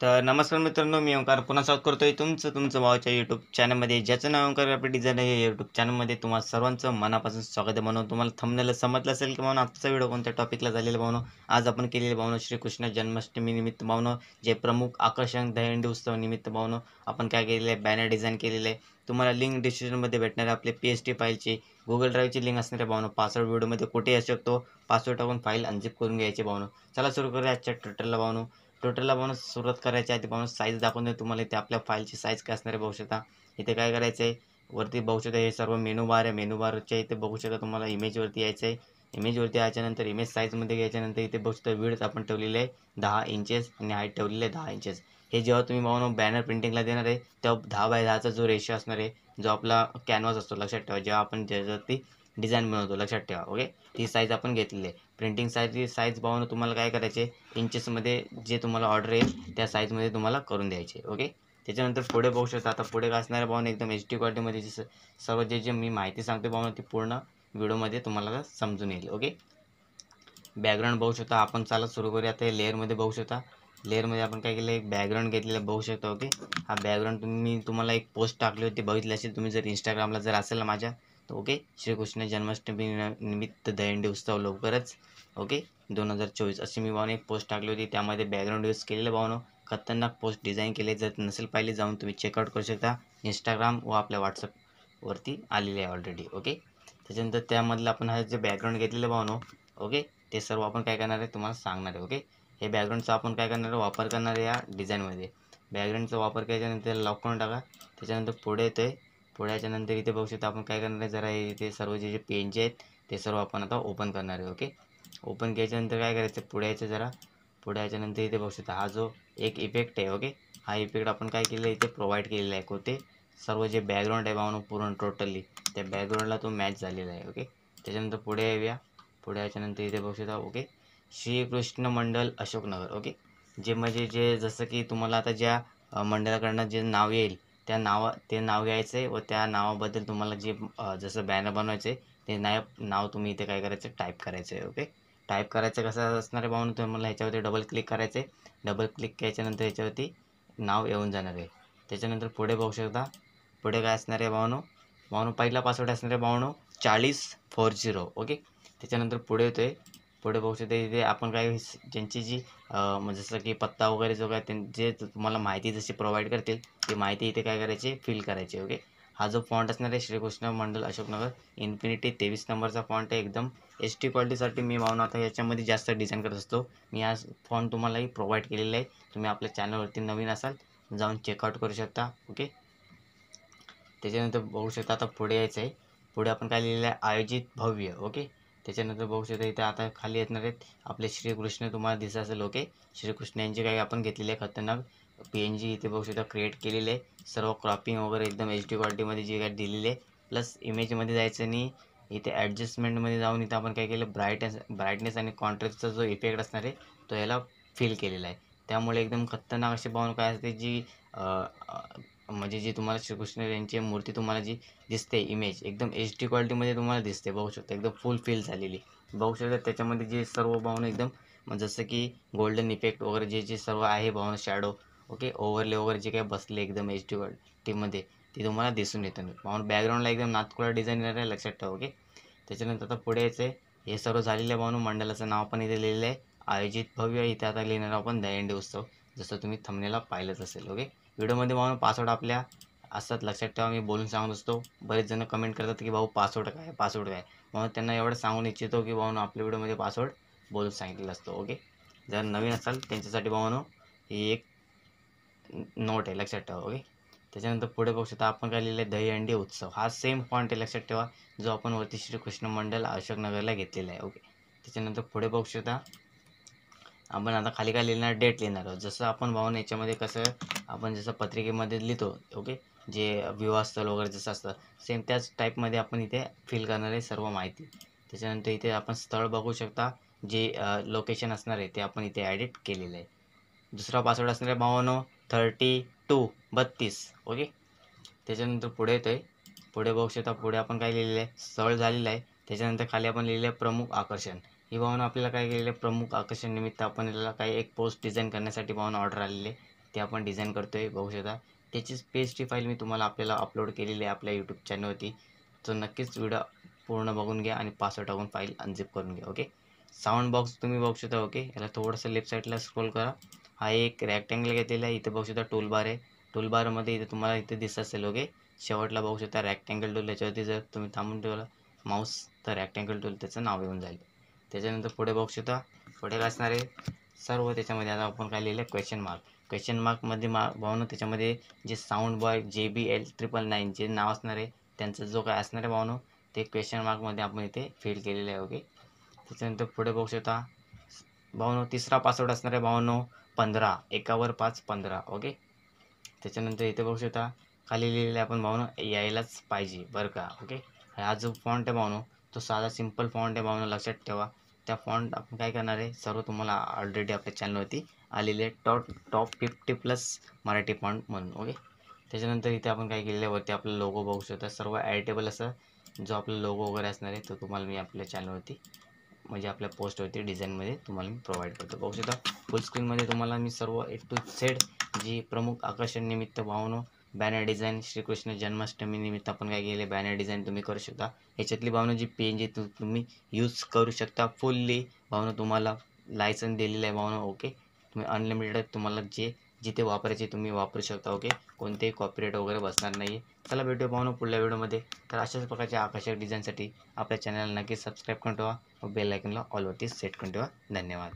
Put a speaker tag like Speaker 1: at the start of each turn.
Speaker 1: तर नमस्कार मित्रांनो, मी ओंकार पुन्हा स्वागत करतोय तुमचं भावाच्या यूट्यूब चॅनलमध्ये, ज्याचं नाव ओंकार ग्राफिक डिझाईन आहे. या यूट्यूब चॅनलमध्ये तुम्हा सर्वांचं मनापासून स्वागत आहे. म्हणून तुम्हाला थंबनेल समजलं असेल की म्हणून आजचा व्हिडिओ कोणत्या टॉपिकला झालेला भावनो. आज आपण केलेले भावनो श्रीकृष्ण जन्माष्टमी निमित्त भावनो, जे प्रमुख आकर्षण दहीहंडी उत्सव निमित्त भावनो आपण काय केलेलं आहे, बॅनर डिझाईन केलेलं आहे. तुम्हाला लिंक डिस्क्रिप्शनमध्ये भेटणार आहे. आपले PST फाईलची गुगल ड्राईव्हची लिंक असणारे भावनो. पासवर्ड व्हिडिओमध्ये कुठेही असू शकतो. पासवर्ड टाकून फाईल अनझिप करून घ्यायची भावनो. चला सुरू करूया आजच्या ट्युटोरियलला भावनो. टोटलला बनवून सुरुवात करायची आहे. बनवून साईज दाखवून देतो तुम्हाला. इथे आपल्या फाईलची साईज काय असणार आहे बघू शकता. इथे काय करायचं आहे, वरती बघू शकता हे सर्व मेनू बार आहे. मेनू बारच्या इथे बघू शकता तुम्हाला इमेजवरती यायचं आहे. इमेजवरती याच्यानंतर इमेज साईजमध्ये घ्यायच्यानंतर इथे बघू शकता विड्थ आपण ठेवलेली आहे 10 इंचेस आणि हाईट ठेवलेली आहे 10 इंचेस. हे जेव्हा तुम्ही बनवून बॅनर प्रिंटिंगला देणार आहे तेव्हा 10x10चा जो रेशो असणार आहे, जो आपला कॅनव्हास असतो लक्षात ठेवा. जेव्हा आपण ज्याच्यावरती डिझाईन बनवतो लक्षात ठेवा. ओके, ती साईज आपण घेतलेली आहे. प्रिंटिंग साईज पाहून तुम्हाला काय करायचे, इंचेसमध्ये जे तुम्हाला ऑर्डर येईल त्या साईजमध्ये तुम्हाला करून द्यायचे. ओके, त्याच्यानंतर पुढे बघू शकता. आता पुढे काय असणार आहे पाहून, एकदम HD क्वालिटीमध्ये सर्व जे मी माहिती सांगते पाहून ती पूर्ण व्हिडिओमध्ये तुम्हाला समजून येईल. ओके, बॅकग्राऊंड बघू शकता आपण. चला सुरू करूया. आता लेअरमध्ये बघू शकता. लेअरमध्ये आपण काय केलं, एक बॅकग्राऊंड घेतलेलं बघू शकता. ओके, हा बॅकग्राऊंड तुम्हाला एक पोस्ट टाकली होती, बघितली असेल तुम्ही जर इंस्टाग्रामला जर असेल ना माझ्या. तर ओके, श्रीकृष्ण जन्माष्टमी निमित्त दहीहंडी उत्सव लवकरच. ओके, 2024 अशी मी भावना एक पोस्ट टाकली होती. त्यामध्ये बॅकग्राऊंड यूज केलेलं भावनो. खतरनाक पोस्ट डिझाईन केले. जर नसेल पाहिले जाऊन तुम्ही चेकआउट करू शकता. इंस्टाग्राम व आपल्या व्हॉट्सअपवरती आलेले आहे ऑलरेडी. ओके, त्याच्यानंतर त्यामधलं आपण हा जे बॅकग्राऊंड घेतलेलं भावनो. ओके, ते सर्व आपण काय करणार आहे तुम्हाला सांगणार आहे. ओके, हे बॅकग्राऊंडचा आपण काय करणार आहे, वापर करणार आहे या डिझाईनमध्ये. बॅकग्राऊंडचा वापर केल्याच्यानंतर लॉक करून टाका. त्याच्यानंतर पुढे येतो आहे. पुढे याच्यानंतर इथे बघू शकता आपण काय करणार आहे, जरा इथे सर्व जे पेज आहेत ते सर्व आपण आता ओपन करणार आहे. ओके, ओपन केल्याच्यानंतर काय करायचं, पुढे यायचं जरा. पुढे याच्यानंतर इथे बघू शकता हा जो एक इफेक्ट आहे. ओके, हा इफेक्ट आपण काय केलं इथे प्रोव्हाइड केलेला आहे. कोणते सर्व जे बॅकग्राऊंड आहे भावनो पूर्ण टोटली त्या बॅकग्राऊंडला तो मॅच झालेला आहे. ओके, त्याच्यानंतर पुढे येऊया. पुढे याच्यानंतर इथे बघू शकता. ओके, श्रीकृष्ण मंडल अशोकनगर. ओके, जे म्हणजे जे जसं की तुम्हाला आता ज्या मंडळाकडनं जे नाव येईल ते नाव घ्यायचं आहे व त्या नावाबद्दल तुम्हाला जे जसं बॅनर बनवायचं आहे ते नाव तुम्ही इथे काय करायचं, टाईप करायचं आहे. ओके, टाईप करायचं कसं असणार आहे भावनो, तुम्हाला ह्याच्यावरती डबल क्लिक करायचं आहे. डबल क्लिक केल्याच्यानंतर ह्याच्यावरती नाव येऊन जाणार आहे. त्याच्यानंतर पुढे बघू शकता. पुढे काय असणार आहे भावनो पहिला पासवर्ड असणार आहे भावनो 4040. ओके, त्याच्यानंतर पुढे येतो आहे. पुढे बघू शकता इथे आपण काय ज्यांची जी जसं की पत्ता वगैरे जो काय जे तुम्हाला माहिती जशी प्रोव्हाइड करतील ती माहिती इथे काय करायची, फिल करायची. ओके, हा जो फॉन्ट असणार आहे श्रीकृष्ण मंडल अशोकनगर इन्फिनिटी 23 नंबरचा फॉन्ट आहे. एकदम HD क्वालिटीसाठी मी भावना आता याच्यामध्ये जास्त डिझाईन करत असतो. मी हा फॉन्ट तुम्हालाही प्रोव्हाइड केलेला आहे. तुम्ही आपल्या चॅनलवरती नवीन असाल जाऊन चेकआउट करू शकता. ओके, त्याच्यानंतर बघू शकता. आता पुढे यायचं आहे. पुढे आपण काय लिहिलेलं आहे, आयोजित भव्य. ओके, त्याच्यानंतर बघू शकता इथे आता खाली येणार आहेत आपले श्रीकृष्ण तुम्हाला दिसत असेल. ओके, श्रीकृष्ण यांचे काही आपण घेतलेले आहे खतरनाक PNG इथे बघू शकता क्रिएट केलेले आहे. सर्व क्रॉपिंग वगैरे एकदम HD क्वालिटीमध्ये जे काय दिलेले आहे. प्लस इमेजमध्ये जायचं आणि इथे ॲडजस्टमेंटमध्ये जाऊन इथं आपण काय केलं, ब्राईटनेस आणि कॉन्ट्रास्टचा जो इफेक्ट असणार आहे तो याला फिल केलेला आहे. त्यामुळे एकदम खतरनाक अशी भावना काय असते जी म्हणजे जी तुम्हाला श्रीकृष्ण यांची मूर्ती तुम्हाला जी दिसते इमेज एकदम HD क्वालिटीमध्ये तुम्हाला दिसते. बघू शकता एकदम फुल फिल झालेली बघू शकता. त्याच्यामध्ये जे सर्व भावना एकदम जसं की गोल्डन इफेक्ट वगैरे जे सर्व आहे भावना, शॅडो ओके ओव्हरले वगैरे जे काही बसले एकदम HD क्वालिटीमध्ये ते तुम्हाला दिसून येतं. भावना बॅकग्राऊंडला एकदम नाथकुळा डिझाईन येणार आहे लक्षात ठेवा. ओके, त्याच्यानंतर आता पुढे यायचं आहे. हे सर्व झालेलं आहे भावना. मंडळाचं नाव पण इथे लिहिलेलं आहे आयोजित भव्य. इथे आता लिहिणार आपण दहीहंडी उत्सव, जसं तुम्ही थंबनेलला पाहिलंच असेल. ओके, व्हिडिओमध्ये भावना पासवर्ड आपल्या असतात लक्षात ठेवा. मी बोलून सांगत असतो. बरेच जण कमेंट करतात की भाऊ पासवर्ड काय. म्हणून त्यांना एवढं सांगून इच्छितो की भाऊ आपल्या व्हिडिओमध्ये पासवर्ड बोलून सांगितलेलं असतो. ओके, जर नवीन असाल त्यांच्यासाठी भाऊ ही एक नोट आहे लक्षात ठेवा. ओके, त्याच्यानंतर पुढे बघू शकता आपण काय लिहिलं आहे, दहीहंडी उत्सव. हा सेम फॉन्ट आहे लक्षात ठेवा जो आपण वरती श्रीकृष्ण मंडल अशोकनगरला घेतलेला आहे. ओके, त्याच्यानंतर पुढे बघू शकता आपण आता खाली काय लिहिणार, डेट लिहिणार आहोत. जसं आपण भावना याच्यामध्ये कसं आपण जसं पत्रिकेमध्ये लिहितो. ओके, जे विवाहस्थळ वगैरे जसं असतं सेम त्याच टाईपमध्ये आपण इथे फिल करणार आहे सर्व माहिती. त्याच्यानंतर इथे आपण स्थळ बघू शकता, जे लोकेशन असणार आहे ते आपण इथे ॲडिट केलेलं आहे. दुसरा पासवर्ड असणार आहे 32 ओके, त्याच्यानंतर पुढे येतो आहे. पुढे बघू शकता. पुढे आपण काय लिहिलेलं आहे, स्थळ झालेलं आहे. त्याच्यानंतर खाली आपण लिहिलं आहे प्रमुख आकर्षण. ही भावना आपल्याला काय केलेलं आहे, प्रमुख आकर्षण निमित्त आपण याला काही एक पोस्ट डिझाईन करण्यासाठी भावना ऑर्डर आलेली आहे. ते आपण डिझाईन करतो आहे बघू शकता. त्याचीच पेजची फाईल मी तुम्हाला आपल्याला अपलोड केलेली आहे आपल्या यूट्यूब चॅनलवरती. तर नक्कीच व्हिडिओ पूर्ण बघून घ्या आणि पासवर्ड टाकून फाईल अनझिप करून घ्या. ओके. साऊंड बॉक्स तुम्ही बघू शकता. ओके. याला थोडंसं लेफ्ट साईडला स्क्रोल करा. हा एक रेक्टँगल घेतलेला आहे. इथे बघू शकता टूल बार आहे. टूल बारमध्ये इथे तुम्हाला इथे दिसत असेल. ओके. शेवटला बघू शकता रेक्टँगल टूल. याच्यावरती जर तुम्ही थांबून ठेवला माऊस तर रेक्टँगल टूल त्याचं नाव येऊन जाईल. त्याच्यानंतर पुढे बघू शकता. पुढे काय असणार आहे सर्व त्याच्यामध्ये आता आपण काय लिहिलं क्वेश्चन मार्क. क्वेश्चन मार्कमध्ये भावनो त्याच्यामध्ये जे साऊंड बॉय JBL999 जे नाव असणार आहे त्यांचा जो काय असणार आहे भावनो ते क्वेश्चन मार्कमध्ये आपण इथे फिल केलेलं आहे. ओके. त्याच्यानंतर पुढे बघू शकता भावनो तिसरा पासवर्ड असणार आहे भावनो 15 एकावर 5 15. ओके. त्याच्यानंतर इथे बघू शकता खाली लिहिलेलं आहे आपण भावनो यायलाच पाहिजे बरं का. ओके. हा जो फॉन्ट आहे भावनो तो साधा सिंपल फॉन्ट आहे भावनो लक्षात ठेवा. त्या फॉन्ट आपण काय करणार आहे सर्व तुम्हाला ऑलरेडी आपल्या चॅनलवरती आलेले टॉप 50+ मराठी फॉन्ट म्हणून. ओके. त्याच्यानंतर इथे आपण काय केलेलं आहे वरती आपला लोगो बघू शकता सर्व ॲडिटेबल असं जो आपला लोगो वगैरे असणार आहे तो तुम्हाला मी आपल्या चॅनलवरती म्हणजे आपल्या पोस्टवरती डिझाईनमध्ये तुम्हाला मी प्रोव्हाइड करतो. बघू शकता फुल स्क्रीनमध्ये तुम्हाला मी सर्व A to Z जी प्रमुख आकर्षण निमित्त भावनो बॅनर डिझाईन श्रीकृष्ण जन्माष्टमी निमित्त आपण काय केले बॅनर डिझाईन तुम्ही करू शकता. ह्याच्यातली भावनो जी PNG तुम्ही यूज करू शकता फुल्ली भावनो तुम्हाला लायसन दिलेलं आहे भावनो. ओके. तुम्ही अनलिमिटेड तुम्हाला जिथे वापरायचे तुम्ही वापरू शकता. ओके. कोणतेही कॉपीराईट वगैरे बसणार नाही. चला भेटूया भावनो पुढल्या व्हिडिओमध्ये. तर अशाच प्रकारच्या आकर्षक डिझाईनसाठी आपल्या चॅनलला नक्की सबस्क्राईब करून ठेवा व बेल आयकनला ऑलवरती सेट करून ठेवा. धन्यवाद.